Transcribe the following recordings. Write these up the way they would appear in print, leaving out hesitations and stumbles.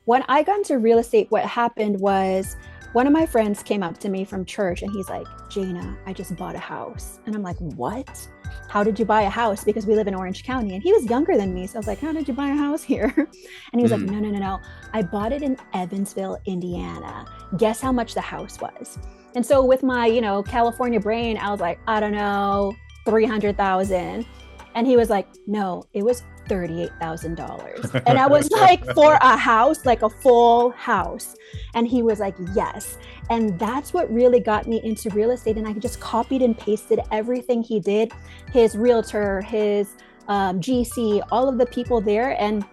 when I got into real estate, what happened was one of my friends came up to me from church and he's like, Jaina, I just bought a house. And I'm like, what? How did you buy a house? Because we live in Orange County. And he was younger than me. So I was like, how did you buy a house here? And he was like, Mm. no, no, no, no. I bought it in Evansville, Indiana. Guess how much the house was? And so with my, California brain, I was like, I don't know, 300,000. And he was like, no, it was $38,000. And I was like, for a house, like a full house. And he was like, yes. And that's what really got me into real estate. And I just copied and pasted everything he did, his realtor, his GC, all of the people there. And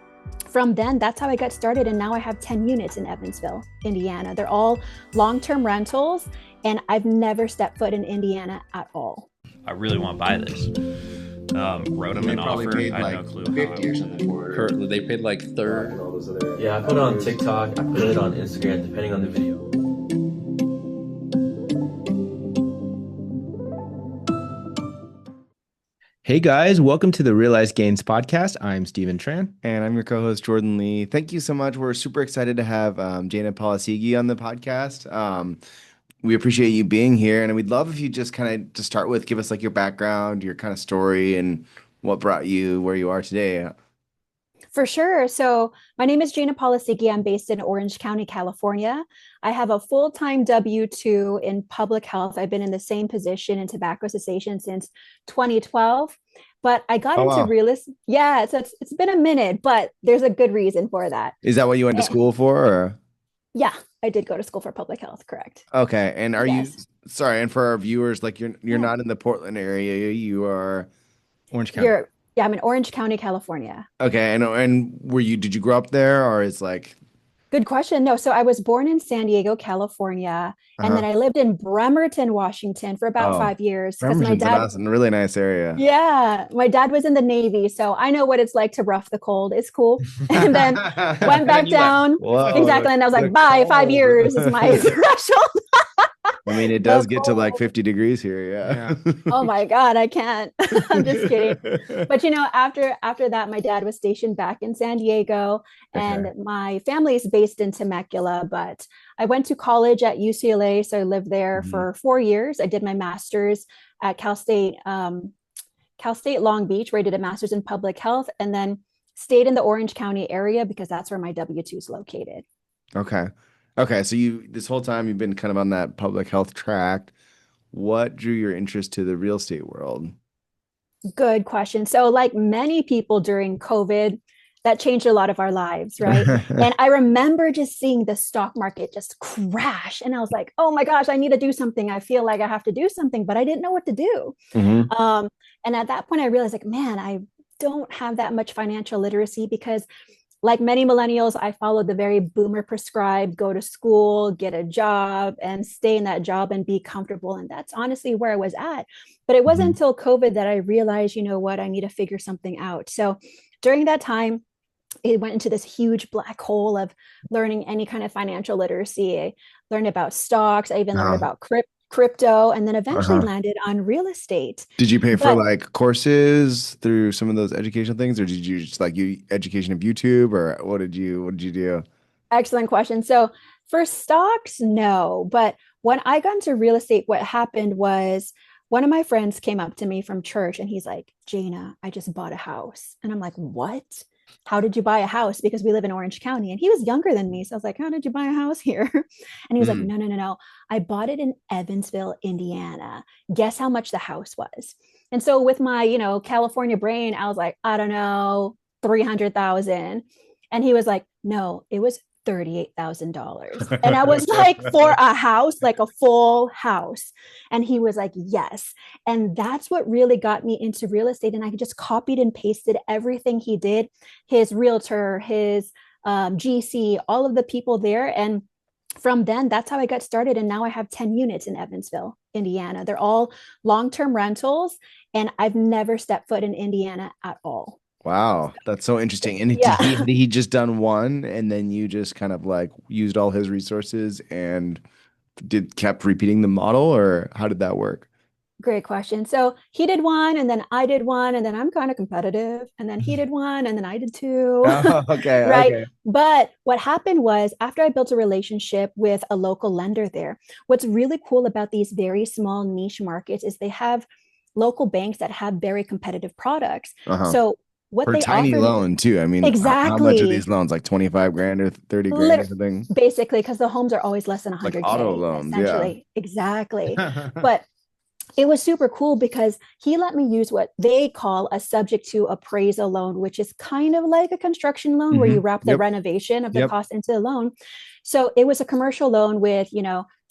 from then, that's how I got started. And now I have 10 units in Evansville, Indiana. They're all long term rentals. And I've never stepped foot in Indiana at all. I really want to buy this. Wrote him They an probably offer. paid I had like no clue 50 or something for it. They paid like third. And all those other Yeah, I put it on TikTok. I put it on Instagram, depending on the video. Hey guys, welcome to the Realized Gains podcast. I'm Steven Tran. And I'm your co-host, Jordan Lee. Thank you so much. We're super excited to have Jaina Polisigi on the podcast. We appreciate you being here, and we'd love if you just kind of to start with, give us like your background, your kind of story, and what brought you where you are today. For sure. So my name is Jaina Polisigi. I'm based in Orange County, California. I have a full-time W-2 in public health. I've been in the same position in tobacco cessation since 2012. But I got Oh, into wow. real estate. Yeah, so it's been a minute, but there's a good reason for that. Is that what you went to Eh, school for? Or? Yeah, I did go to school for public health, correct? Okay. And are you, Yes. sorry, and for our viewers, like you're Yeah. not in the Portland area, you are, Orange County. Yeah, I'm in Orange County, California. okay. And did you grow up there, or is like, Good question. No, so I was born in San Diego, California, and then uh-huh. I lived in Bremerton, Washington for about Oh, 5 years because my Bremerton's an dad, awesome, really nice area. yeah, my dad was in the Navy, so I know what it's like to rough the cold. It's cool. And then went back You left. down. Whoa, Exactly. And I was the like, bye, 5 years is my cold. threshold. I mean, it The does get to like cold. 50 degrees here, yeah. Oh my God, I can't. I'm just kidding. But after that, my dad was stationed back in San Diego, Okay. and my family is based in Temecula. But I went to college at UCLA, so I lived there Mhm. for 4 years. I did my master's at Cal State Long Beach, where I did a master's in public health, and then stayed in the Orange County area because that's where my W-2 is located. Okay. Okay. So this whole time you've been kind of on that public health track. What drew your interest to the real estate world? Good question. So, like many people during COVID, that changed a lot of our lives, right? And I remember just seeing the stock market just crash. And I was like, oh my gosh, I need to do something. I feel like I have to do something, but I didn't know what to do. Hmm. Um, and at that point, I realized, like, man, I don't have that much financial literacy because, like many millennials, I followed the very boomer prescribed go to school, get a job, and stay in that job and be comfortable. And that's honestly where I was at. But it wasn't Hmm. until COVID that I realized, you know what, I need to figure something out. So during that time, it went into this huge black hole of learning any kind of financial literacy. I learned about stocks. I even learned Uh, about crypto, and then eventually uh-huh. landed on real estate. Did you pay for But like courses through some of those educational things, or did you just like you education of YouTube, or what did you do? excellent question. So for stocks, no. But when I got into real estate, what happened was one of my friends came up to me from church and he's like, Jaina, I just bought a house. And I'm like, what? How did you buy a house? Because we live in Orange County. And he was younger than me. So I was like, how did you buy a house here? And he was like, Mm. no, no, no, no. I bought it in Evansville, Indiana. Guess how much the house was? And so with my, California brain, I was like, I don't know, 300,000. And he was like, no, it was $38,000. And I was like, for a house, like a full house. And he was like, yes. And that's what really got me into real estate. And I just copied and pasted everything he did, his realtor, his GC, all of the people there. And from then, that's how I got started. And now I have 10 units in Evansville, Indiana. They're all long term rentals. And I've never stepped foot in Indiana at all. Wow, that's so interesting. And Yeah. had he just done one, and then you just kind of like used all his resources and did kept repeating the model, or how did that work? Great question. So he did one, and then I did one, and then I'm kind of competitive, and then he did one, and then I did two, Oh, okay, right? okay. But what happened was after I built a relationship with a local lender there, what's really cool about these very small niche markets is they have local banks that have very competitive products. Uh-huh. So what For a they tiny offer me loan too. I mean, how much are these exactly, loans? Like 25 grand or 30 grand or literally, something? basically, because the homes are always less than Like auto 100K, loans, yeah. essentially. Exactly. But it was super cool because he let me use what they call a subject to appraisal loan, which is kind of like a construction loan where you wrap the Yep. renovation of the Yep. cost into the loan. So it was a commercial loan with,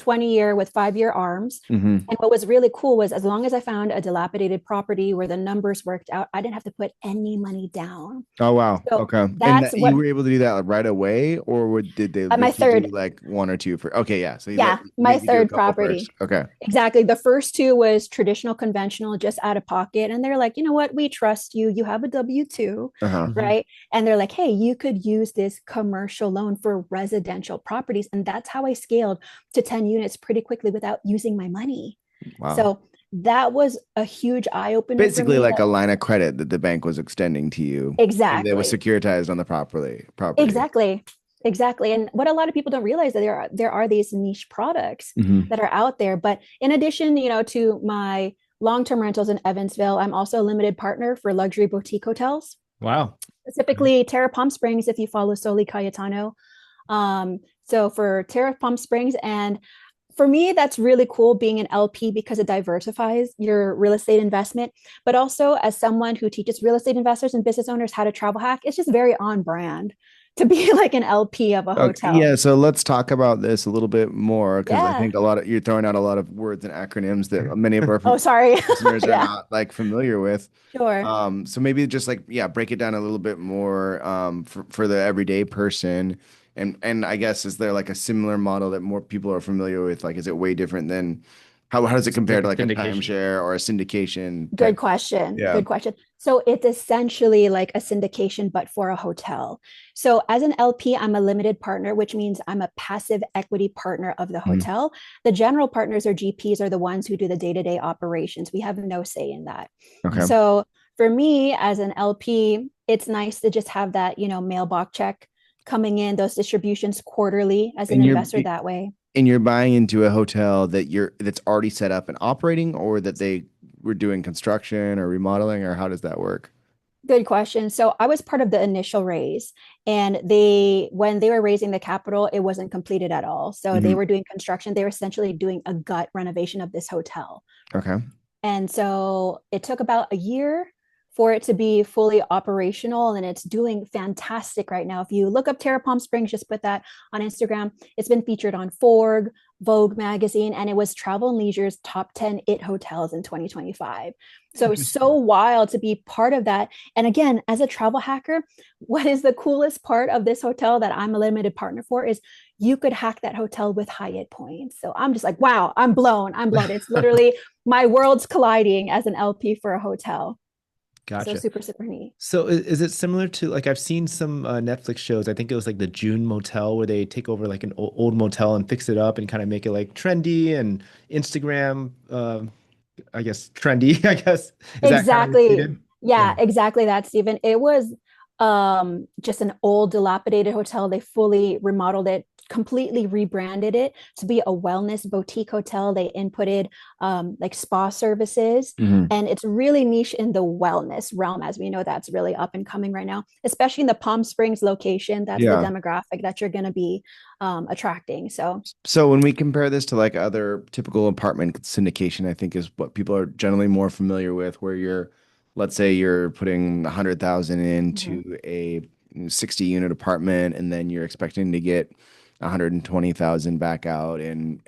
20-year with 5-year arms. hmm And what was really cool was as long as I found a dilapidated property where the numbers worked out, I didn't have to put any money down. Oh wow. So Okay. And that's that, you what were able to do that like, right away, or did they my make you do third, like one or two for? Okay, yeah. So he yeah, my made you do a third couple first. property. Okay. Exactly. The first two was traditional, conventional, just out of pocket. And they're like, you know what? We trust you. You have a W-2, Uh-huh. Mhm. right? And they're like, hey, you could use this commercial loan for residential properties. And that's how I scaled to 10 units pretty quickly without using my money. Wow. So that was a huge eye opener for Basically me like that a line of credit that the bank was extending to you, and it was exactly, securitized on the property. exactly, exactly. And what a lot of people don't realize that there are these niche products hmm that are out there. But in addition, to my long-term rentals in Evansville, I'm also a limited partner for luxury boutique hotels, Wow. specifically Terra Palm Springs, if you follow Soli Cayetano. So for Terra Palm Springs, and for me, that's really cool being an LP because it diversifies your real estate investment. But also, as someone who teaches real estate investors and business owners how to travel hack, it's just very on brand to be like an LP of a Okay, hotel. yeah, so let's talk about this a little bit more because I Yeah. think you're throwing out a lot of words and acronyms that many of our Oh, sorry. listeners are Yeah, not like familiar with. sure. So maybe just like yeah, break it down a little bit more for the everyday person. And I guess is there like a similar model that more people are familiar with? Like, is it way different than how does it compare Like to a like a syndication. timeshare or a syndication Good type? question. Yeah. Good question. So it's essentially like a syndication, but for a hotel. So as an LP, I'm a limited partner, which means I'm a passive equity partner of the Mhm. hotel. The general partners or GPs are the ones who do the day-to-day operations. We have no say in that. Okay. So for me as an LP, it's nice to just have that, mailbox check coming in, those distributions quarterly as an And you're investor that way. and you're buying into a hotel that's already set up and operating, or that they were doing construction or remodeling, or how does that work? Good question. So I was part of the initial raise, and when they were raising the capital, it wasn't completed at all. So they hmm were doing construction. They were essentially doing a gut renovation of this hotel. Okay. And so it took about a year for it to be fully operational, and it's doing fantastic right now. If you look up Terra Palm Springs, just put that on Instagram. It's been featured on Forbes, Vogue magazine, and it was Travel and Leisure's top 10 it hotels in 2025. So it's so Interesting. wild to be part of that. And again, as a travel hacker, what is the coolest part of this hotel that I'm a limited partner for is you could hack that hotel with Hyatt points. So I'm just like, wow, I'm blown. I'm blown. It's literally my world's colliding as an LP for a hotel. So Gotcha. super, super neat. So is it similar to like I've seen some Netflix shows. I think it was like the June Motel where they take over like an old motel and fix it up and kind of make it like trendy and Instagram, I guess trendy. I guess is that kind of Exactly. related? Yeah. Yeah, exactly that, Stephen. It was just an old dilapidated hotel. They fully remodeled it, completely rebranded it to be a wellness boutique hotel. They inputted like spa services, hmm and it's really niche in the wellness realm, as we know that's really up and coming right now, especially in the Palm Springs location. That's the Yeah. demographic that you're going to be attracting. So So when we compare this to like other typical apartment syndication, I think is what people are generally more familiar with, where let's say you're putting 100,000 mhm, into a 60 unit apartment, and then you're expecting to get 120,000 back out in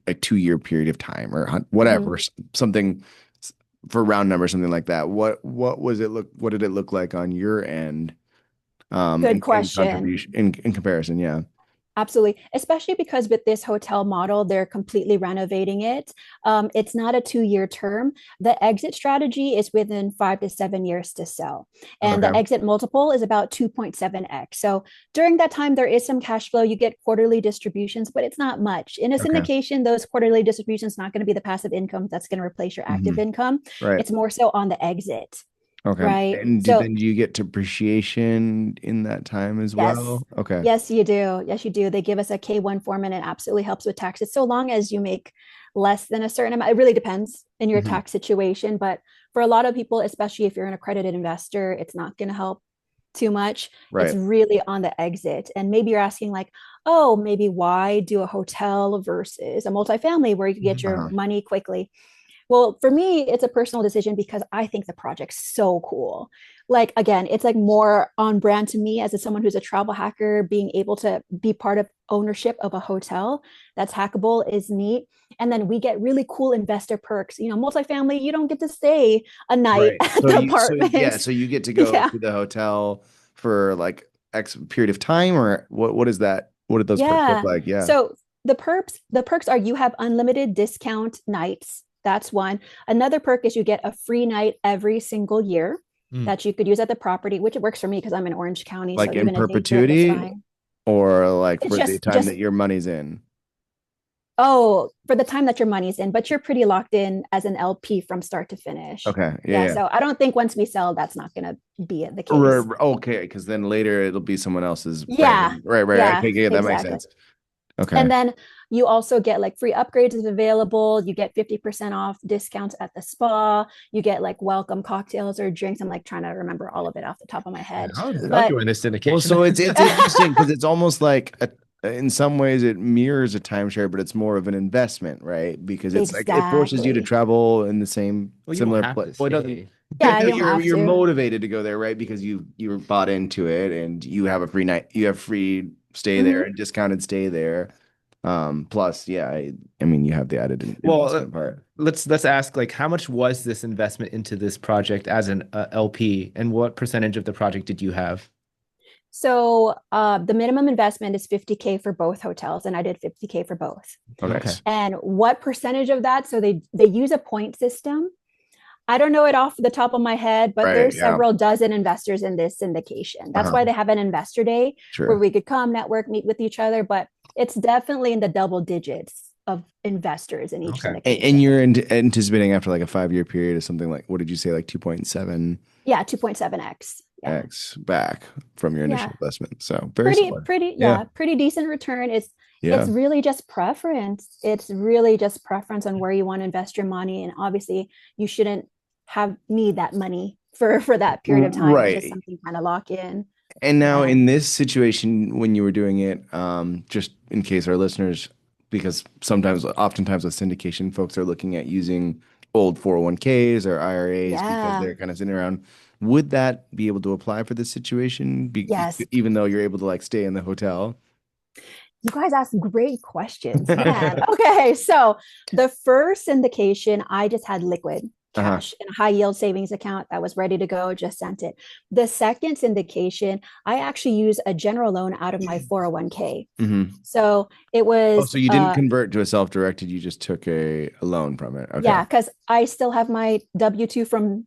a 2 year period of time, or mhm. whatever, something for round number, something like that. What did it look like on your end, Good in question. contribution in comparison? Yeah. Absolutely. Especially because with this hotel model, they're completely renovating it. It's not a 2-year term. The exit strategy is within 5 to 7 years to sell. And Okay. the exit multiple is about 2.7x. So during that time, there is some cash flow. You get quarterly distributions, but it's not much. In a Okay. syndication, those quarterly distributions not going to be the passive income that's going to replace your active income. Right. It's more so on the exit. Okay. Right. And So then do you get depreciation in that time as yes. well? Okay. Yes, you do. Yes, you do. They give us a K-1 form and it absolutely helps with taxes. So long as you make less than a certain amount, it really depends in your Mhm. tax situation. But for a lot of people, especially if you're an accredited investor, it's not going to help too much. It's Right. really on the exit. And maybe you're asking, like, oh, maybe why do a hotel versus a multifamily where you can get your Uh-huh. money quickly? Well, for me, it's a personal decision because I think the project's so cool. Like, again, it's like more on brand to me as someone who's a travel hacker, being able to be part of ownership of a hotel that's hackable is neat. And then we get really cool investor perks. Multifamily, you don't get to stay a night Right. at So the yeah, apartments. so you get to go Yeah. to the hotel for like X period of time, or what is that? What do those perks look Yeah. like? Yeah. So the perks are you have unlimited discount nights. That's one. Another perk is you get a free night every single year Mm. that you could use at the property, which it works for me because I'm in Orange County. So Like in even a day trip is perpetuity fine. or like It's for the just time just that your money's in? oh, for the time that your money's in, but you're pretty locked in as an LP from start to finish. Okay. Yeah, Yeah. yeah. So I don't think once we sell, that's not gonna be the case. Okay, because then later it'll be someone else's Yeah. brand. Right, right. Yeah, Okay, yeah, that makes exactly. sense. Okay. And then you also get like free upgrades is available. You get 50% off discounts at the spa. You get like welcome cocktails or drinks. I'm like trying to remember all of it off the top of my head. I'll But join this syndication. Well, so it's interesting because it's almost like in some ways it mirrors a timeshare, but it's more of an investment, right? Because it's like it forces you to exactly. travel in the same Well, you don't similar have to place. Well, it doesn't. stay. Yeah, you don't You're have you're to. motivated to go there, right? Because you were bought into it and you have a free night, you have free stay there Mhm. and discounted stay there. Plus, yeah, I mean, you have the added Well, investment part. let's ask, like, how much was this investment into this project as an LP, and what percentage of the project did you have? So the minimum investment is 50K for both hotels, and I did 50K for both. Oh, Okay. nice. And what percentage of that? So they use a point system. I don't know it off the top of my head, but Right. there's Yeah. several dozen investors in this syndication. That's Uh-huh. why they have an investor day where Sure. we could come, network, meet with each other. But it's definitely in the double digits of investors in each Okay. And syndication. you're anticipating after like a 5-year period or something like, what did you say, like 2.7x Yeah, 2.7x. Yeah. back from your initial Yeah. investment? So very Pretty, similar. pretty, Yeah. yeah, pretty decent return. It's Yeah. really just preference. It's really just preference on where you want to invest your money. And obviously you shouldn't need that money for that period of time. It's just Right. something kind of lock in. And now Yeah. in this situation, when you were doing it, just in case our listeners, because oftentimes with syndication, folks are looking at using old 401ks or IRAs because Yeah. they're kind of sitting around. Would that be able to apply for this situation? Yes. Even though you're able to like stay in the hotel? You guys ask great questions, man. Okay, so the first syndication, I just had liquid Uh-huh. cash in a high yield savings account that was ready to go, just sent it. The second syndication, I actually used a general loan out of my 401k. hmm So it Oh, was, so you didn't convert to a self-directed, you just took a loan from it. Okay. yeah, because I still have my W-2 from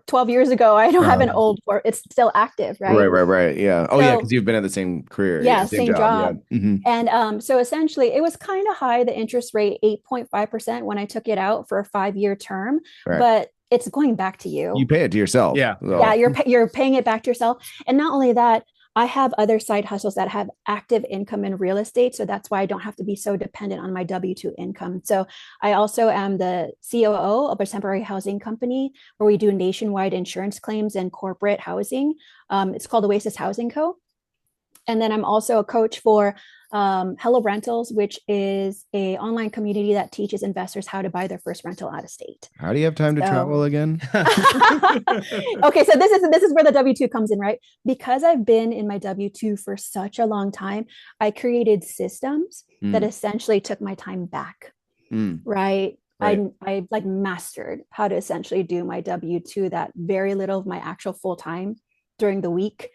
12 years ago. I don't have an Uh-huh. old, it's still active, Right, right? right, right. Yeah. Oh, yeah, because So you've been at the same career, yeah, same same job. Yeah. job. And so essentially it was kind of high, the interest rate, 8.5% when I took it out for a 5-year term, Right. but it's going back to You you. pay it to yourself. Yeah. Yeah, So, you're paying it back to yourself. And not only that, I have other side hustles that have active income in real estate. So that's why I don't have to be so dependent on my W-2 income. So I also am the COO of a temporary housing company where we do nationwide insurance claims and corporate housing. It's called Oasis Housing Co. And then I'm also a coach for Hello Rentals, which is a online community that teaches investors how to buy their first rental out of state. how do you have time to travel So again? okay, so this is where the W-2 comes in, right? Because I've been in my W-2 for such a long time, I created systems that Mm, essentially took my time back, mm, right? right. I like mastered how to essentially do my W-2 that very little of my actual full time during the week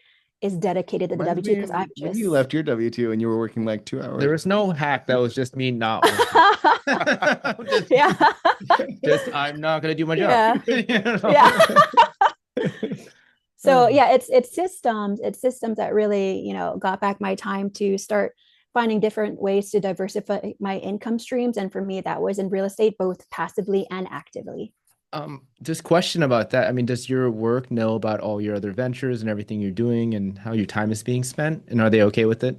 is dedicated to the Reminds W-2 me because I'm when you just left your W-2 and you were working like 2 hours. There was no hack. That was just me not working. just, yeah. just I'm not gonna do my job. Yeah. You Yeah. know? So yeah, it's systems that really, got back my time to start finding different ways to diversify my income streams. And for me, that was in real estate, both passively and actively. Just question about that. I mean, does your work know about all your other ventures and everything you're doing and how your time is being spent? And are they okay with it?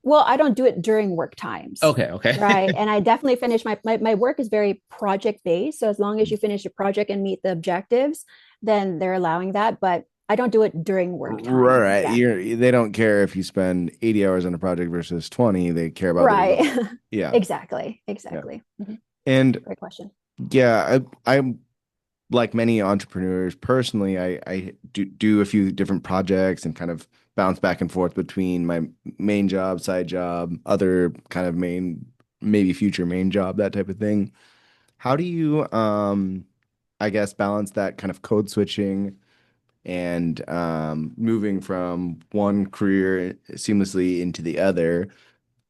Well, I don't do it during work times. Okay, Right. okay. And I definitely finish my work is very project based. So as long as you finish your project and meet the objectives, then they're allowing that. But I don't do it during work time. Right. Yeah. They don't care if you spend 80 hours on a project versus 20. They care about the Right. result. Yeah. Exactly. Yeah. Exactly. Mhm. And Great question. yeah, I'm like many entrepreneurs personally, I do a few different projects and kind of bounce back and forth between my main job, side job, other kind of main, maybe future main job, that type of thing. How do you, I guess, balance that kind of code switching and moving from one career seamlessly into the other,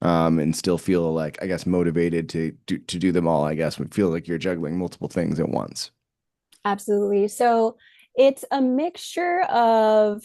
and still feel like, I guess, motivated to do them all, I guess, would feel like you're juggling multiple things at once. Absolutely. So it's a mixture of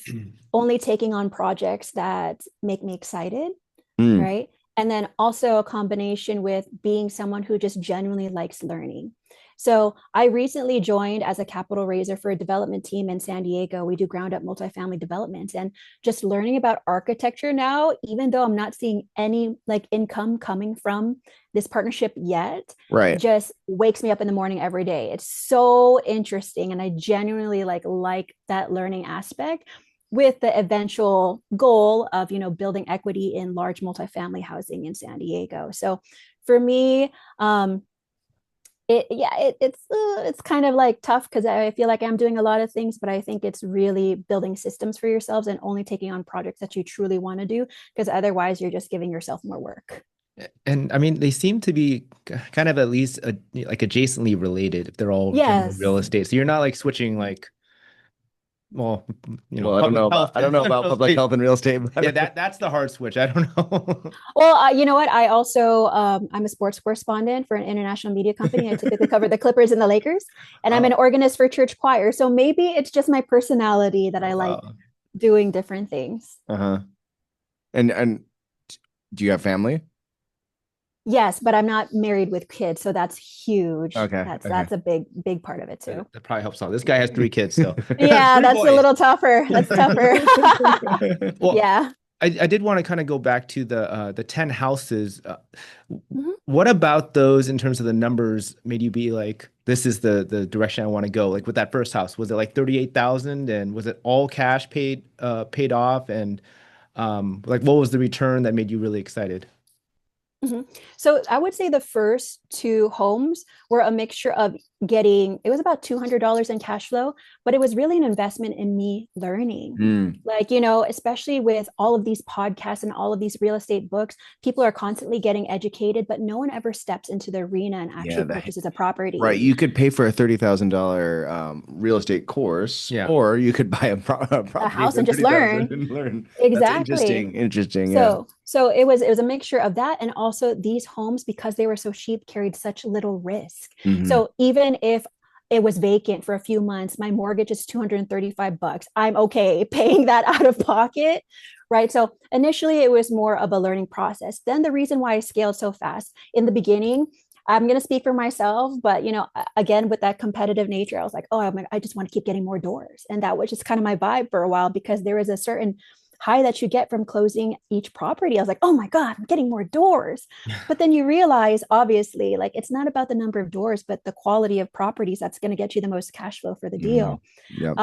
only taking on projects that make me excited, Mm, right? And then also a combination with being someone who just genuinely likes learning. So I recently joined as a capital raiser for a development team in San Diego. We do ground up multifamily development and just learning about architecture now, even though I'm not seeing any like income coming from this partnership yet, right. just wakes me up in the morning every day. It's so interesting. And I genuinely like that learning aspect with the eventual goal of building equity in large multifamily housing in San Diego. So for me, it's kind of like tough because I feel like I'm doing a lot of things, but I think it's really building systems for yourselves and only taking on projects that you truly want to do, because otherwise you're just giving yourself more work. And I mean, they seem to be kind of at least like adjacently related if they're all general real Yes. estate. So you're not like switching like, well, Well, public health I don't know and about real public estate. health and real estate, Yeah, but that's the hard switch. I don't know. Well, you know what? I also I'm a sports correspondent for an international media company. I typically cover the Clippers and the Lakers, and I'm oh, an organist for church choir. So maybe it's just my personality that I like Wow. doing different things. uh-huh. And do you have family? Yes, but I'm not married with kids, so that's huge. Okay, That's a big part of it too. That probably helps out. This guy has 3 kids still. Yeah, Three that's a boys. little tougher. That's tougher. Well, Yeah. I did want to kind of go back to the 10 houses. Mhm. What about those in terms of the numbers made you be like, this is the direction I want to go? Like with that first house, was it like 38,000 and was it all cash paid off? And like what was the return that made you really excited? Mhm. So I would say the first two homes were a mixture of it was about $200 in cash flow, but it was really an investment in me learning. Mm, Like, especially with all of these podcasts and all of these real estate books, people are constantly getting educated, but no one ever steps into the arena and yeah, actually purchases a right. property. You could pay for a $30,000 real estate course, Yeah. or you could buy a A property house for and just 30,000 learn. and learn. That's Exactly. interesting. Interesting. Yeah. So it was a mixture of that, and also these homes, because they were so cheap, carried such little risk. Hmm. So even if it was vacant for a few months, my mortgage is $235. I'm okay paying that out of pocket, right? So initially it was more of a learning process. Then the reason why I scaled so fast in the beginning, I'm going to speak for myself, but again, with that competitive nature, I was like, oh, I just want to keep getting more doors. And that was just kind of my vibe for a while, because there is a certain high that you get from closing each property. I was like, oh my God, I'm getting more doors. But then you realize, obviously, like it's not about the number of doors, but the quality of properties that's going to get you the most cash flow for the Hmm. deal. Yep.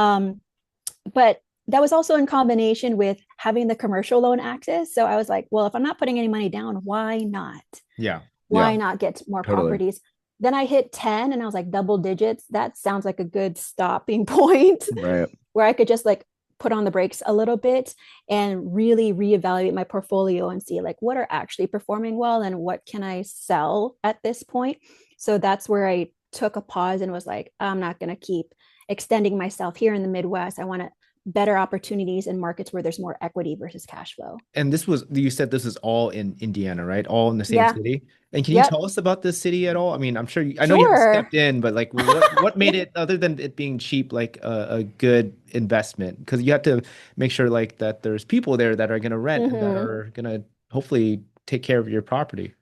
But that was also in combination with having the commercial loan access. So I was like, well, if I'm not putting any money down, why not? Yeah. Yeah. Why not get more Totally. properties? Then I hit 10 and I was like, double digits. That sounds like a good stopping point Right. where I could just like put on the brakes a little bit and really reevaluate my portfolio and see like what are actually performing well and what can I sell at this point. So that's where I took a pause and was like, I'm not going to keep extending myself here in the Midwest. I want to better opportunities in markets where there's more equity versus cash flow. And you said this is all in Indiana, right? All in the same Yeah. city. And can you Yep. tell us about this city at all? I mean, I'm sure I know you haven't Sure. stepped in, but like what made it, other than it being cheap, like a good investment? Because you have to make sure like that there's people there that are going to rent and that Hmm. are going to hopefully take care of your property.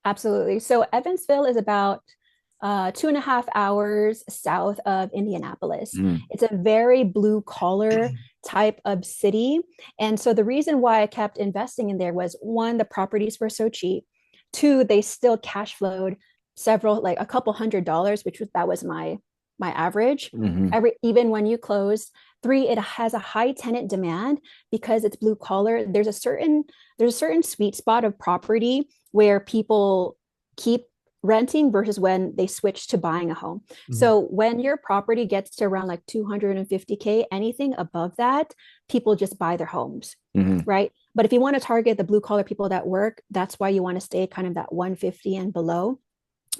Absolutely. So Evansville is about 2.5 hours south of Indianapolis. Mm. It's a very blue collar type of city. And so the reason why I kept investing in there was one, the properties were so cheap. Two, they still cash flowed several, like a couple $100s, that was my average. Hmm. Even when you closed. Three, it has a high tenant demand because it's blue collar. There's a certain sweet spot of property where people keep renting versus when they switch to buying a home. Mhm. So when your property gets to around like 250K, anything above that, people just buy their homes, Hmm. right? But if you want to target the blue collar people that work, that's why you want to stay kind of that 150 and below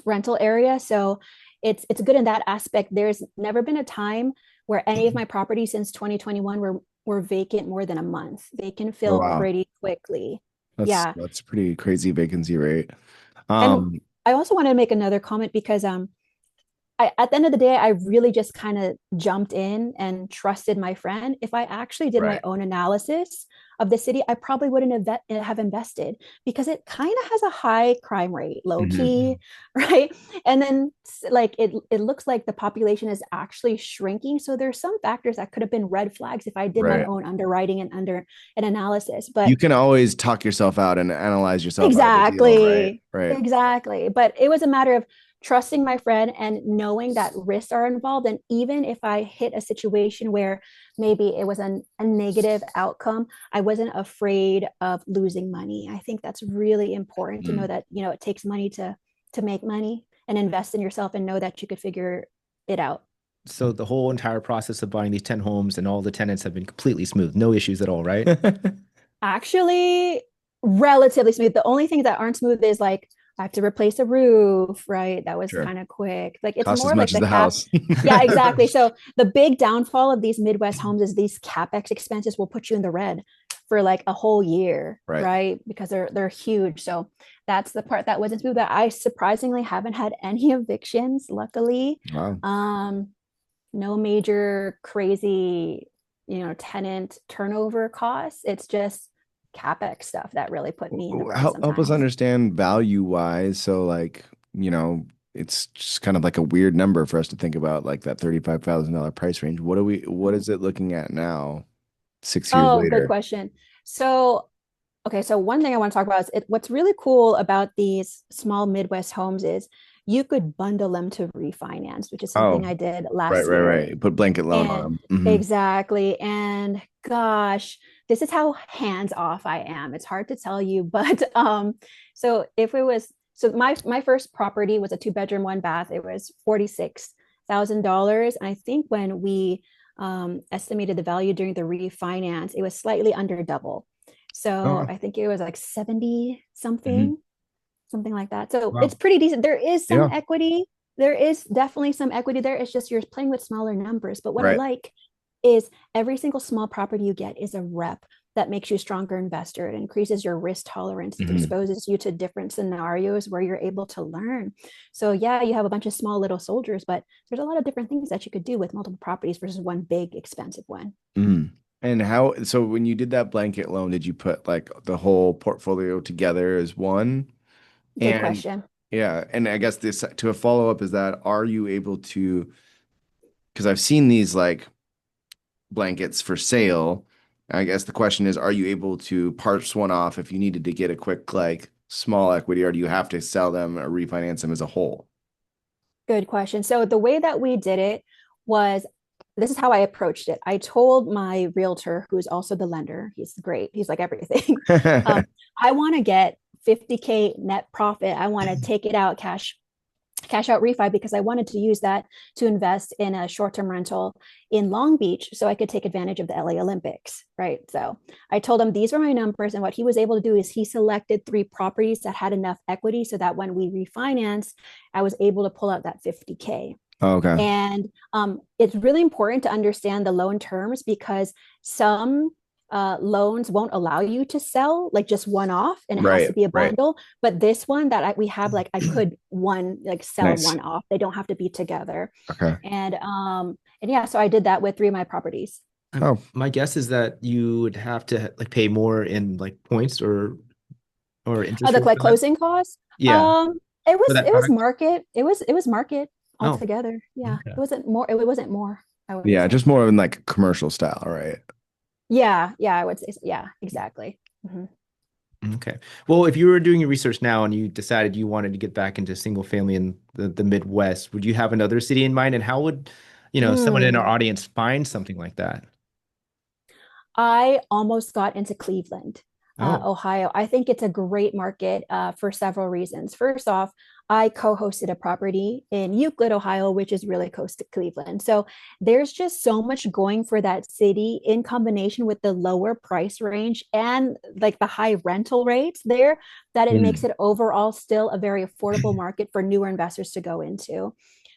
rental area. So it's good in that aspect. There's never been a time where any of my properties since 2021 were vacant more than a month. They can Oh fill wow, pretty quickly. that's Yeah. that's pretty crazy vacancy rate. And Um, I also want to make another comment because at the end of the day, I really just kind of jumped in and trusted my friend. If I actually did my right. own analysis of the city, I probably wouldn't have invested because it kind of has a high crime rate, low Hmm. key, right? And then like it looks like the population is actually shrinking. So there's some factors that could have been red flags if I did my Right. own underwriting and under an analysis. You But can always talk yourself out and analyze yourself out of a deal, right? exactly. Right. Exactly. But it was a matter of trusting my friend and knowing that risks are involved. And even if I hit a situation where maybe it was a negative outcome, I wasn't afraid of losing money. I think that's really important to know Mm. that, it takes money to make money and invest in yourself and know that you could figure it out. So the whole entire process of buying these 10 homes and all the tenants have been completely smooth, no issues at all, right? Actually, relatively smooth. The only things that aren't smooth is like I have to replace a roof, right? That was Sure. kind of quick. Like it's Cost as more much like as the the cap. house. Yeah, exactly. So the big downfall of these Midwest homes is these CapEx expenses will put you in the red for like a whole year, Right. right? Because they're huge. So that's the part that wasn't smooth. That I surprisingly haven't had any evictions, luckily. Wow. Um, no major crazy, tenant turnover costs. It's just CapEx stuff that really put me in the red Help us sometimes. understand value wise. So like, it's just kind of like a weird number for us to think about, like that $35,000 price range. What Mhm. is it looking at now, 6 years Oh, good later? question. So, okay, so one thing I want to talk about is what's really cool about these small Midwest homes is you could bundle them to refinance, which is something Oh, I did right, last right, year. right. Put blanket loan on And them. Hmm. exactly. And gosh, this is how hands off I am. It's hard to tell you, but so if it was so my first property was a two-bedroom, one bath. It was $46,000. And I think when we estimated the value during the refinance, it was slightly under double. So Oh, I think it was like 70 hmm. something like that. So it's Wow. pretty decent. There is some Yeah. equity. There is definitely some equity there. It's just you're playing with smaller numbers. But what I Right. like is every single small property you get is a rep that makes you a stronger investor. It increases your risk tolerance. It Hmm. exposes you to different scenarios where you're able to learn. So yeah, you have a bunch of small little soldiers, but there's a lot of different things that you could do with multiple properties versus one big expensive one. Mm. And so when you did that blanket loan, did you put like the whole portfolio together as one? Good And question. yeah, and I guess this to a follow up is that are you able to, because I've seen these like blankets for sale. I guess the question is, are you able to parse one off if you needed to get a quick like small equity, or do you have to sell them or refinance them as a whole? Good question. So the way that we did it was this is how I approached it. I told my realtor, who's also the lender, he's great, he's like everything. I want to get 50K net profit. I want to take it out cash out refi because I wanted to use that to invest in a short-term rental in Long Beach so I could take advantage of the LA Olympics, right? So I told him these were my numbers, and what he was able to do is he selected 3 properties that had enough equity so that when we refinance, I was able to pull out that 50K. Oh, okay. And it's really important to understand the loan terms because some loans won't allow you to sell like just one off and it has Right, to be a right. bundle. But this one that we have, like I could one like sell Nice. one off. They don't have to be together. Okay. And yeah, so I did that with three of my properties. Oh, My guess is that you would have to like pay more in like points or Oh, interest the rates like for that. closing costs. Yeah, for that It was product. market. It was market Oh, altogether. Yeah, okay. it wasn't more. It wasn't more. I would yeah, say. just more in like commercial style, right? Yeah, yeah, I would say. So. Yeah, exactly. Mhm. Okay. Well, if you were doing your research now and you decided you wanted to get back into single family in the Midwest, would you have another city in mind? And how would, someone in our Mm. audience find something like that? I almost got into Cleveland, Oh, Ohio. I think it's a great market for several reasons. First off, I co hosted a property in Euclid, Ohio, which is really close to Cleveland. So there's just so much going for that city in combination with the lower price range and like the high rental rates there that it makes Mm. it overall still a very affordable market for newer investors to go into.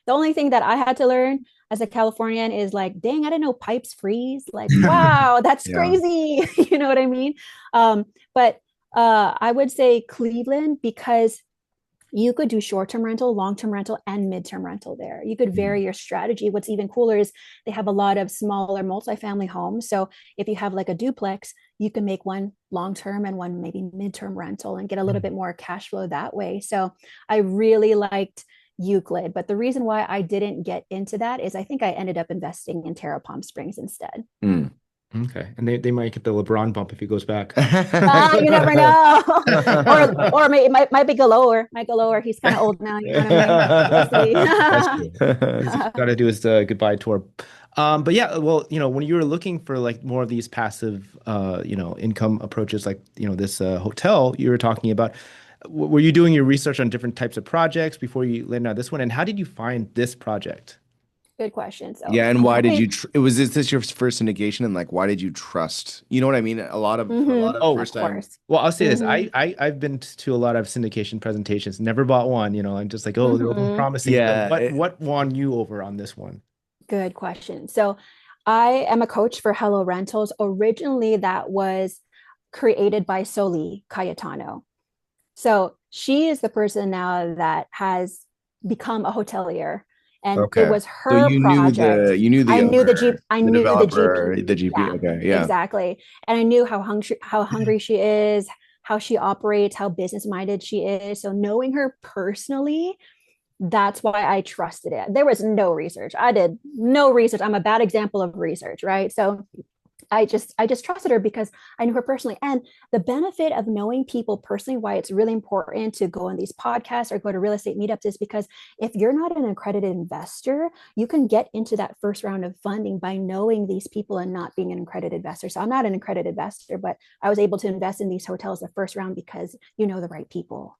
The only thing that I had to learn as a Californian is like, dang, I didn't know pipes freeze. Like, wow, that's Yeah. crazy. You know what I mean? But I would say Cleveland because you could do short-term rental, long-term rental, and mid-term rental there. You could Mm. vary your strategy. What's even cooler is they have a lot of smaller multifamily homes. So if you have like a duplex, you can make one long-term and one maybe mid-term rental and get a little bit more cash flow that way. So I really liked Euclid. But the reason why I didn't get into that is I think I ended up investing in Terra Palm Springs instead. Mm. okay. And they might get the LeBron bump if he goes back. You never know. Or might be Galore. Might Galore. He's kind of old now. You know what I mean? We'll see. That's true. He's got to do his goodbye tour. But yeah, well, when you were looking for like more of these passive, income approaches, like, this hotel you were talking about, were you doing your research on different types of projects before you landed on this one? And how did you find this project? Good question. So Yeah, and why did I, you was this your first syndication and like why did you trust? You know what I mean? A lot of for a lot of Oh, of first time. course. well, I'll say this. hmm I've been to a lot of syndication presentations, never bought one, I'm just like, oh, they're over hmm promising. But Yeah, what won you over on this one? Good question. So I am a coach for Hello Rentals. Originally, that was created by Soli Cayetano. So she is the person now that has become a hotelier, and it okay. was So her project. you knew the owner, I the knew the developer, GP. the GP. Yeah, Okay, yeah. exactly. And I knew how hungry she is, how she operates, how business minded she is. So knowing her personally, that's why I trusted it. There was no research. I did no research. I'm a bad example of research, right? So I just trusted her because I knew her personally. And the benefit of knowing people personally, why it's really important to go on these podcasts or go to real estate meetups is because if you're not an accredited investor, you can get into that first round of funding by knowing these people and not being an accredited investor. So I'm not an accredited investor, but I was able to invest in these hotels the first round because you know the right people.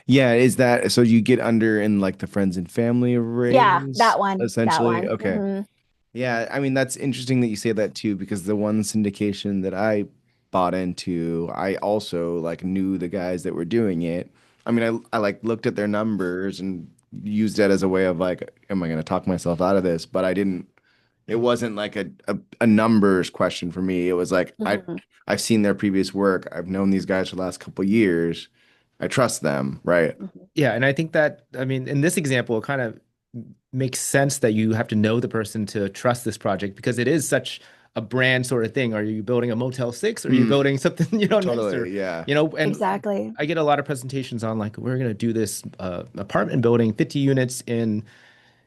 Yeah, is that so you get under in like the friends and family Yeah, rings that one, that essentially? one. Okay. Yeah, I mean that's interesting that you say that too because the one syndication that I bought into, I also like knew the guys that were doing it. I mean, I like looked at their numbers and used that as a way of like, am I going to talk myself out of this? But I didn't. It wasn't like a numbers question for me. It was like Mhm. I've seen their previous work. I've known these guys for the last couple years. I trust them, right? Mhm. Yeah, and I think that, I mean, in this example, it kind of makes sense that you have to know the person to trust this project because it is such a brand sort of thing. Are you building a Motel 6 or are you Mm, building something, nicer? totally. Yeah. And Exactly. I get a lot of presentations on like, we're going to do this apartment building, 50 units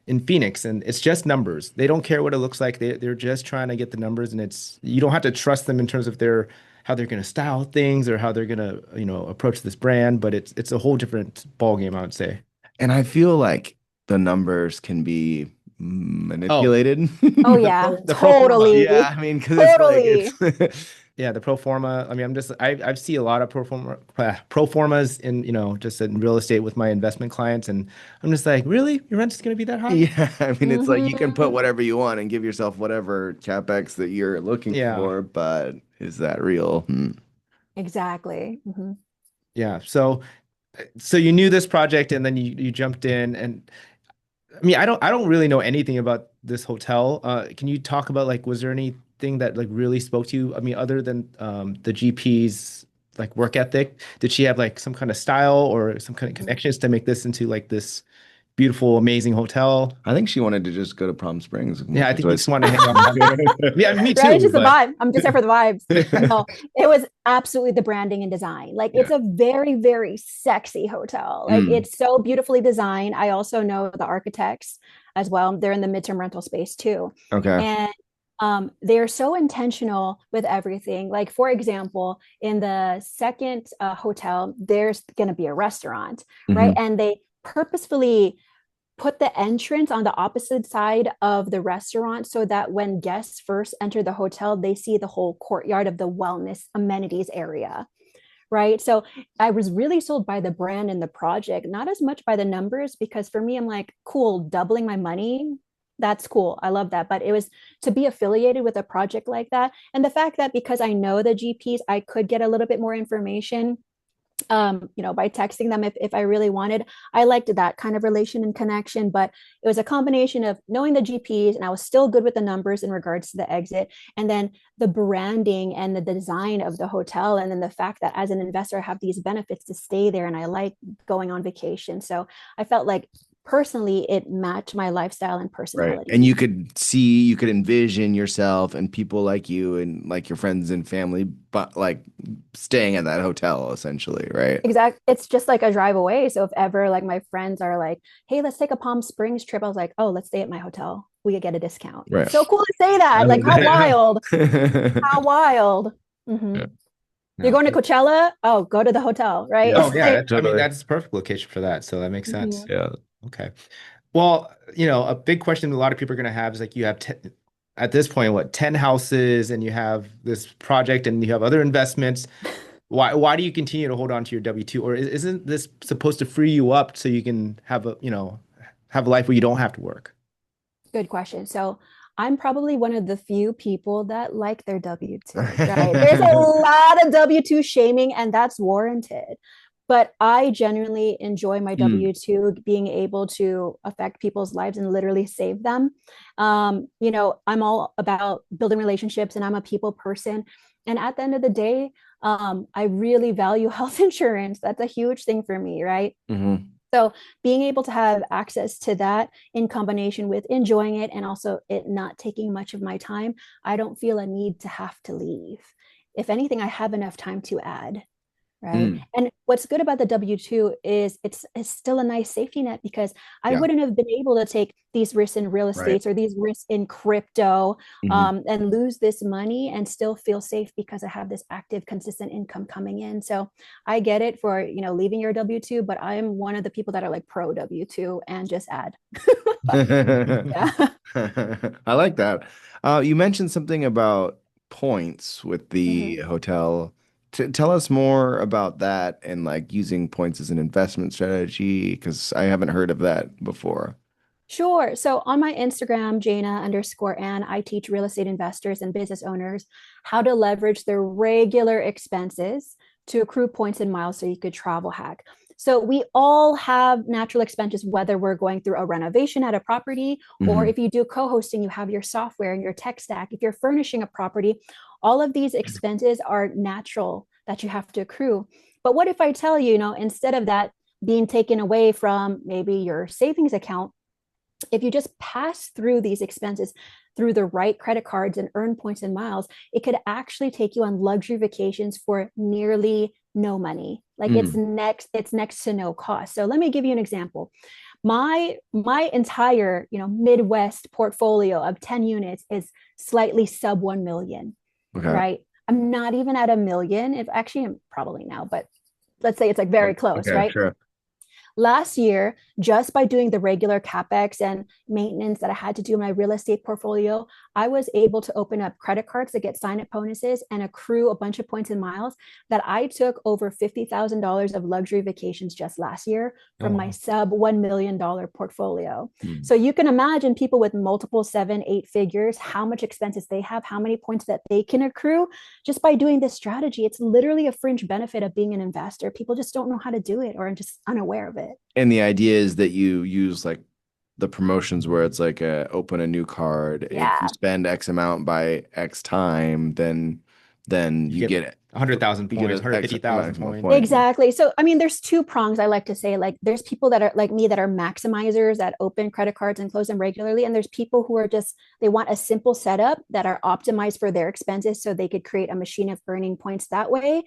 in Phoenix, and it's just numbers. They don't care what it looks like. They're just trying to get the numbers, and you don't have to trust them in terms of their how they're going to style things or how they're going to approach this brand. But it's a whole different ball game, I would say. And I feel like the numbers can be Oh, manipulated. Oh the yeah, pro forma. Yeah, totally. I mean, because it's like Totally. it's Yeah, the pro forma. I mean, I see a lot of pro formas in just in real estate with my investment clients, and I'm just like, really, your rent's going to be that high? yeah, I mean, it's like you can put hmm whatever you want and give yourself whatever CapEx that you're looking Yeah, for, but is that real? Hmm. Exactly. yeah. So you knew this project, and then you jumped in, and I mean, I don't really know anything about this hotel. Can you talk about like, was there anything that like really spoke to you? I mean, other than the GP's like work ethic, did she have like some kind of style or some kind of connections to make this into like this beautiful, amazing hotel? I think she wanted to just go to Palm Springs. Yeah, I think you just want to hang out. Yeah, me Right? It's too. just the But vibe. I'm just there for the vibes. No, it was absolutely the branding and design. Like Yeah. it's a very, very sexy hotel. Like Mm. it's so beautifully designed. I also know the architects as well. They're in the midterm rental space too. Okay. And they're so intentional with everything. Like, for example, in the second hotel, there's going to be a restaurant, right? Mhm. And they purposefully put the entrance on the opposite side of the restaurant so that when guests first enter the hotel, they see the whole courtyard of the wellness amenities area. Right. So I was really sold by the brand and the project, not as much by the numbers, because for me, I'm like, cool, doubling my money. That's cool. I love that. But it was to be affiliated with a project like that. And the fact that because I know the GPs, I could get a little bit more information by texting them if I really wanted. I liked that kind of relation and connection, but it was a combination of knowing the GPs and I was still good with the numbers in regards to the exit, and then the branding and the design of the hotel, and then the fact that as an investor I have these benefits to stay there and I like going on vacation. So I felt like personally it matched my lifestyle and Right. And personality. you could envision yourself and people like you and like your friends and family, but like staying at that hotel essentially, right? Exactly. It's just like a drive away. So if ever like my friends are like, hey, let's take a Palm Springs trip, I was like, oh, let's stay at my hotel. We could get a discount. Right. So cool to say that. Like, how wild. How wild. Yeah. You're No. going to Coachella? Oh, go to the hotel, right? Yeah. oh It's yeah, like, I mean Totally. that's a perfect location for that. So that makes sense. mhm. Yeah. Okay. Well, a big question a lot of people are going to have is like you have at this point, what, 10 houses and you have this project and you have other investments. Why do you continue to hold on to your W-2? Or isn't this supposed to free you up so you can have have a life where you don't have to work? Good question. So I'm probably one of the few people that like their W-2s, right? There's a lot of W-2 shaming, and that's warranted. But I genuinely enjoy my Mm. W-2 being able to affect people's lives and literally save them. I'm all about building relationships and I'm a people person. And at the end of the day, I really value health insurance. That's a huge thing for me, right? Mhm. So being able to have access to that in combination with enjoying it and also it not taking much of my time, I don't feel a need to have to leave. If anything, I have enough time to add. Right. Mm. And what's good about the W-2 is it's still a nice safety net because I Yeah. wouldn't have been able to take these risks in real Right. estates or these risks in crypto Mhm. and lose this money and still feel safe because I have this active, consistent income coming in. So I get it for, leaving your W-2, but I'm one of the people that are like pro W-2 and just add. Yeah. I like that. You mentioned something about points with the Mhm. hotel. Tell us more about that and like using points as an investment strategy, because I haven't heard of that before. Sure. So on my Instagram, Jaina_Anne, I teach real estate investors and business owners how to leverage their regular expenses to accrue points and miles so you could travel hack. So we all have natural expenses, whether we're going through a renovation at a property, or Mhm. if you do co-hosting, you have your software and your tech stack. If you're furnishing a property, all of these expenses are natural that you have to accrue. But what if I tell you, instead of that being taken away from maybe your savings account, if you just pass through these expenses through the right credit cards and earn points and miles, it could actually take you on luxury vacations for nearly no money. Like Mm. it's next to no cost. So let me give you an example. My entire, Midwest portfolio of 10 units is slightly sub 1 million, Okay. right? I'm not even at a million. If actually I'm probably now, but let's say it's like very close, Okay, right? sure. Last year, just by doing the regular CapEx and maintenance that I had to do in my real estate portfolio, I was able to open up credit cards that get sign up bonuses and accrue a bunch of points and miles that I took over $50,000 of luxury vacations just last year Oh, from my wow. sub $1 million portfolio. Mm. So you can imagine people with multiple 7, 8 figures, how much expenses they have, how many points that they can accrue just by doing this strategy. It's literally a fringe benefit of being an investor. People just don't know how to do it or are just unaware of it. And the idea is that you use like the promotions where it's like open a new card. If you Yeah. spend X amount by X time, then You you get get 100,000 you get points, an X 150,000 maximum points. point. Exactly. So, I mean, there's two prongs I like to say. Like, there's people that are like me that are maximizers that open credit cards and close them regularly. And there's people who are just, they want a simple setup that are optimized for their expenses so they could create a machine of earning points that way.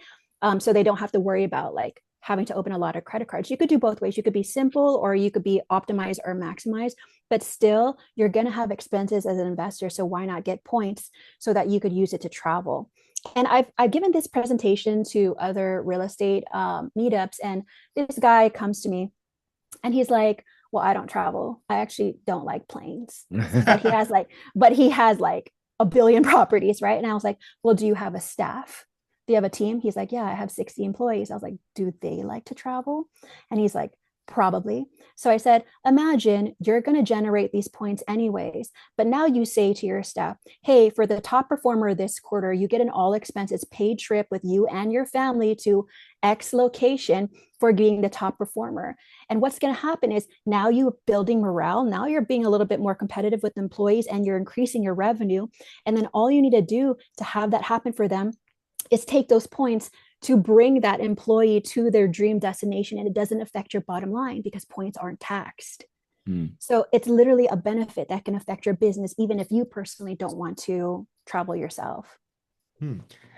So they don't have to worry about like having to open a lot of credit cards. You could do both ways. You could be simple or you could be optimized or maximized, but still, you're going to have expenses as an investor. So why not get points so that you could use it to travel? And I've given this presentation to other real estate meetups, and this guy comes to me and he's like, well, I don't travel, I actually don't like planes, but he has like a billion properties, right? And I was like, well, do you have a staff? Do you have a team? He's like, yeah, I have 60 employees. I was like, do they like to travel? And he's like, probably. So I said, imagine you're going to generate these points anyways, but now you say to your staff, hey, for the top performer this quarter, you get an all expenses paid trip with you and your family to X location for being the top performer. And what's going to happen is now you're building morale. Now you're being a little bit more competitive with employees and you're increasing your revenue. And then all you need to do to have that happen for them is take those points to bring that employee to their dream destination, and it doesn't affect your bottom line because points aren't taxed. So it's literally a benefit that can affect your business even if you personally don't want to travel yourself.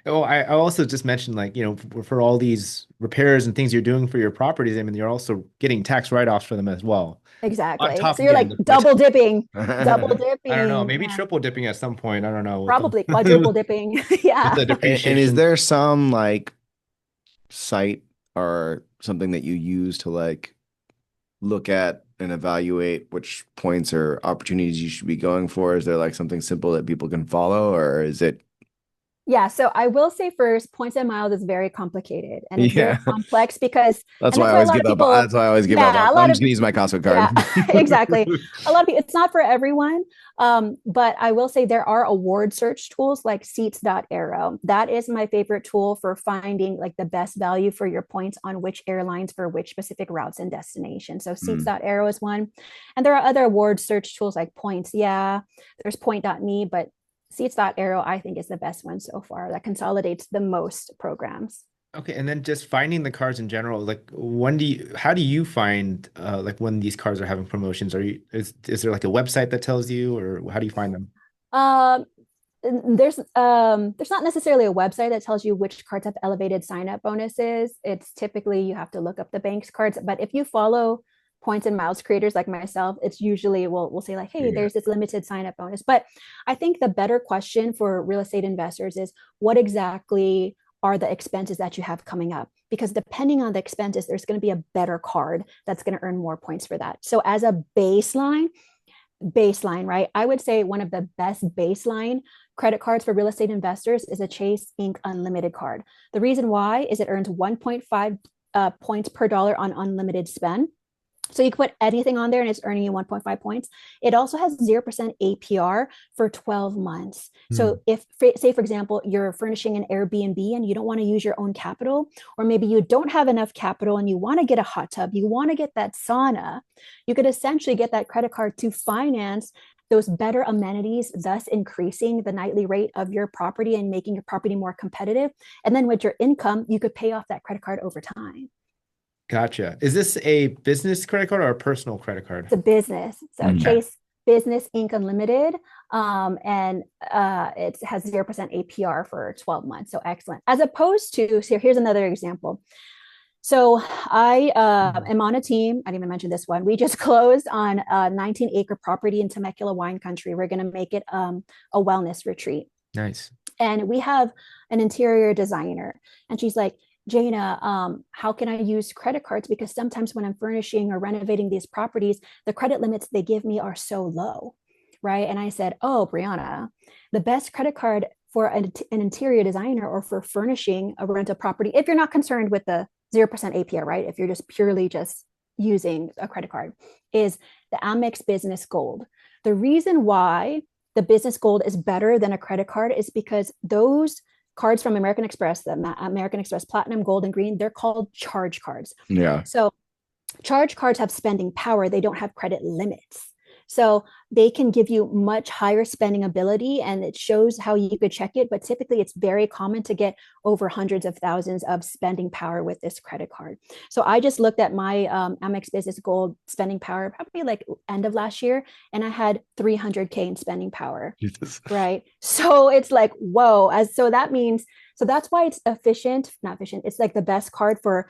Oh, I also just mentioned like, for all these repairs and things you're doing for your properties, I mean, you're also getting tax write-offs for them as well. On Exactly. top So of you're getting like the points. double dipping, double I don't know, dipping. maybe Yeah. triple dipping at some point. I don't know with Probably quadruple the dipping. with Yeah. the And is depreciation. there some like site or something that you use to like look at and evaluate which points or opportunities you should be going for? Is there like something simple that people can follow, or is it? Yeah, so I will say first, points and miles is very complicated and it's very Yeah, complex because, that's and why that's I why a always lot of give up. people, That's why I always give up. yeah, a I'm lot just of, gonna use my Costco yeah, card. exactly. A lot of people, it's not for everyone. But I will say there are award search tools like seats.arrow. That is my favorite tool for finding like the best value for your points on which airlines for which specific routes and destinations. So seats.arrow is one. And there are other award search tools like points. Yeah, there's point.me, but seats.arrow I think is the best one so far that consolidates the most programs. Okay, and then just finding the cars in general, like how do you find like when these cars are having promotions? Is there like a website that tells you, or how do you find them? um there's not necessarily a website that tells you which cards have elevated sign up bonuses. It's typically you have to look up the bank's cards, but if you follow points and miles creators like myself, it's usually we'll say like, hey, Yeah. there's this limited sign up bonus. But I think the better question for real estate investors is what exactly are the expenses that you have coming up, because depending on the expenses there's going to be a better card that's going to earn more points for that. So as a baseline, right? I would say one of the best baseline credit cards for real estate investors is a Chase Inc. Unlimited card. The reason why is it earns 1.5 points per dollar on unlimited spend. So you can put anything on there and it's earning you 1.5 points. It also has 0% APR for 12 months. So if, say, for example, you're furnishing an Airbnb and you don't want to use your own capital, or maybe you don't have enough capital and you want to get a hot tub, you want to get that sauna, you could essentially get that credit card to finance those better amenities, thus increasing the nightly rate of your property and making your property more competitive. And then with your income, you could pay off that credit card over time. Gotcha. Is this a business credit card or a personal credit card? It's a business. So Okay. Chase Business Inc. Unlimited. And it has 0% APR for 12 months. So excellent. As opposed to, so here's another example. So I am on a team. I didn't even mention this one. We just closed on a 19-acre property in Temecula wine country. We're going to make it a wellness retreat. Nice. And we have an interior designer. And she's like, Jaina, how can I use credit cards? Because sometimes when I'm furnishing or renovating these properties, the credit limits they give me are so low, right? And I said, oh, Brianna, the best credit card for an interior designer or for furnishing a rental property, if you're not concerned with the 0% APR, right? If you're just purely just using a credit card, is the Amex Business Gold. The reason why the Business Gold is better than a credit card is because those cards from American Express, the American Express Platinum, Gold, and Green, they're called charge cards. Yeah. So charge cards have spending power. They don't have credit limits. So they can give you much higher spending ability, and it shows how you could check it. But typically, it's very common to get over hundreds of thousands of spending power with this credit card. So I just looked at my Amex Business Gold spending power probably like end of last year, and I had 300K in spending power. Jesus. Right. So it's like, whoa. So that means, so that's why it's not efficient. It's like the best card for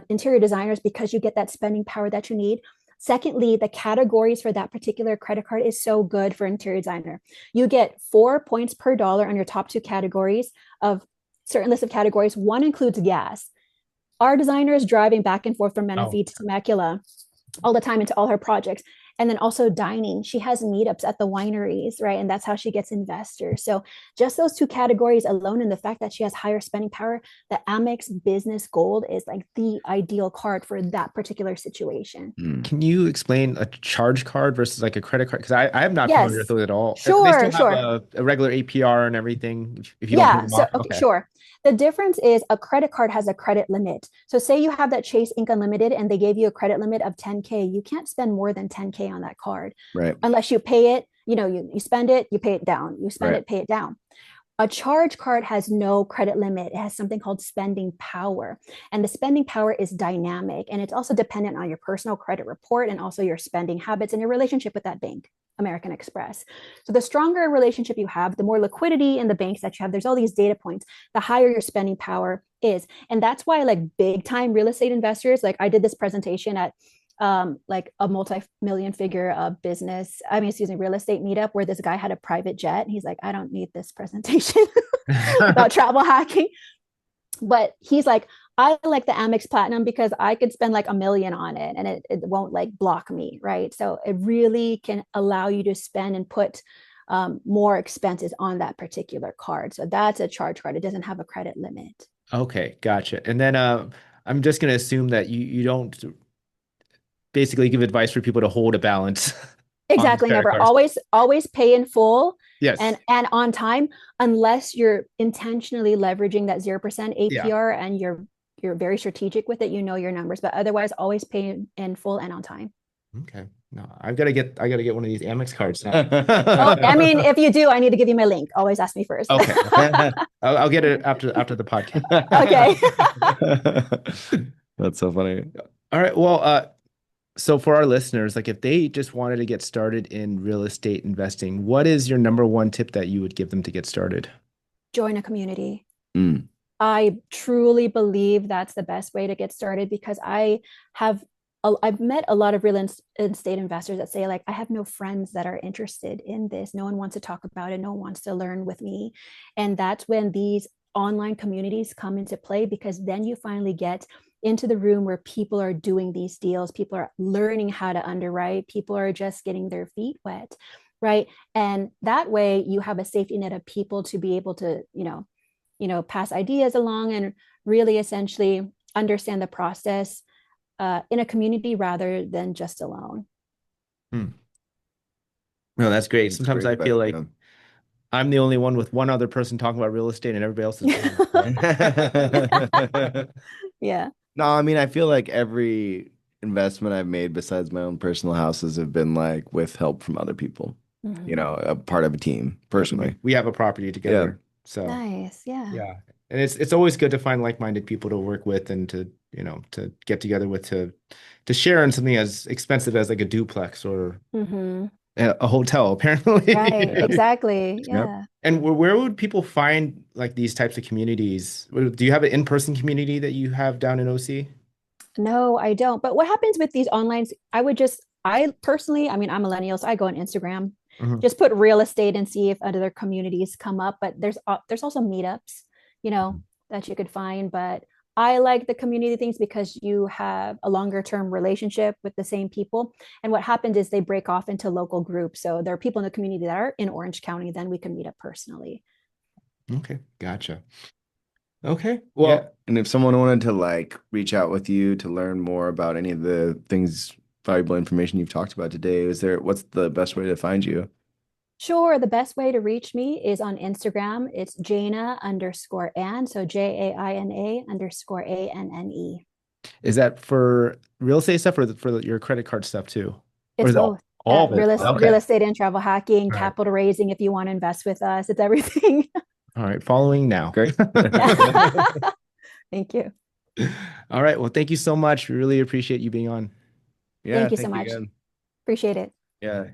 interior designers, because you get that spending power that you need. Secondly, the categories for that particular credit card is so good for interior designer. You get 4 points per dollar on your top two categories of certain list of categories. One includes gas. Our designer is driving back and forth from Menifee to Temecula all the time into all her projects. And then also dining. She has meetups at the wineries, right? And that's how she gets investors. So just those two categories alone, and the fact that she has higher spending power, the Amex Business Gold is like the ideal card for that particular situation. Can you explain a charge card versus like a credit card? Because I am not familiar with Yes, those at all. They sure, still have sure. a regular APR and everything if you don't pay Yeah. them So, off. okay, Okay. sure. The difference is a credit card has a credit limit. So, say you have that Chase Ink Unlimited and they gave you a credit limit of 10K, you can't spend more than 10K on that card Right. unless you pay it. You spend it, you pay it down. You spend Right. it, pay it down. A charge card has no credit limit. It has something called spending power. And the spending power is dynamic. And it's also dependent on your personal credit report and also your spending habits and your relationship with that bank, American Express. So the stronger relationship you have, the more liquidity in the banks that you have, there's all these data points, the higher your spending power is. And that's why like big time real estate investors, like I did this presentation at like a multi-million figure business, real estate meetup, where this guy had a private jet. And he's like, I don't need this presentation about travel hacking. But he's like, I like the Amex Platinum because I could spend like $1 million on it and it won't like block me, right? So it really can allow you to spend and put more expenses on that particular card. So that's a charge card. It doesn't have a credit limit. Okay, gotcha. And then I'm just gonna assume that you don't basically give advice for people to hold a balance on these Exactly. credit Never. cards. Always pay in full Yes. and on time, unless you're intentionally leveraging that 0% Yeah. APR and you're very strategic with it, you know your numbers, but otherwise always pay in full and on time. Okay. No, I gotta get one of these Amex cards now. Oh, I mean, if you do, I need to give you my link. Always ask me first. Okay. I'll get it after the podcast. Okay. That's so funny. All right. Well, so for our listeners, like if they just wanted to get started in real estate investing, what is your number one tip that you would give them to get started? Join a community. Mm. I truly believe that's the best way to get started, because I've met a lot of real estate investors that say like, I have no friends that are interested in this. No one wants to talk about it. No one wants to learn with me. And that's when these online communities come into play, because then you finally get into the room where people are doing these deals. People are learning how to underwrite. People are just getting their feet wet. Right. And that way you have a safety net of people to be able to, pass ideas along and really essentially understand the process in a community rather than just alone. No, that's great. That's Sometimes great I feel advice, like I'm the only one with one other person talking about real estate and everybody else is Yeah. No, I mean, I feel like every investment I've made besides my own personal houses have been like with help from other people, Mhm. a part of a team personally. we have a property together. So Nice. Yeah. yeah. And it's always good to find like-minded people to work with and to get together with to share in something as expensive as like a duplex or Mm-hmm. a hotel, apparently. Right. Exactly. Yep. Yeah. And where would people find like these types of communities? Do you have an in-person community that you have down in OC? No, I don't. But what happens with these online? I personally, I'm millennials. So I go on Instagram, Mhm. just put real estate and see if other communities come up. But there's also meetups, that you could find. But I like the community things because you have a longer term relationship with the same people. And what happens is they break off into local groups. So there are people in the community that are in Orange County, then we can meet up personally. Okay, gotcha. Okay, Well, well, and if someone wanted to like reach out with you to learn more about any of the things, valuable information you've talked about today, what's the best way to find you? Sure. The best way to reach me is on Instagram. It's Jaina_Anne. So JAINA_ANNE. is that for real estate stuff or for your credit card stuff too? Or It's is it both. All of it. Real estate and travel hacking, All right. capital raising if you want to invest with us. It's everything. All right. Following now. Great. Thank you. All right. Well, thank you so much. We really appreciate you being on. Yeah, Thank you so thank you much. again. Appreciate it. Yeah.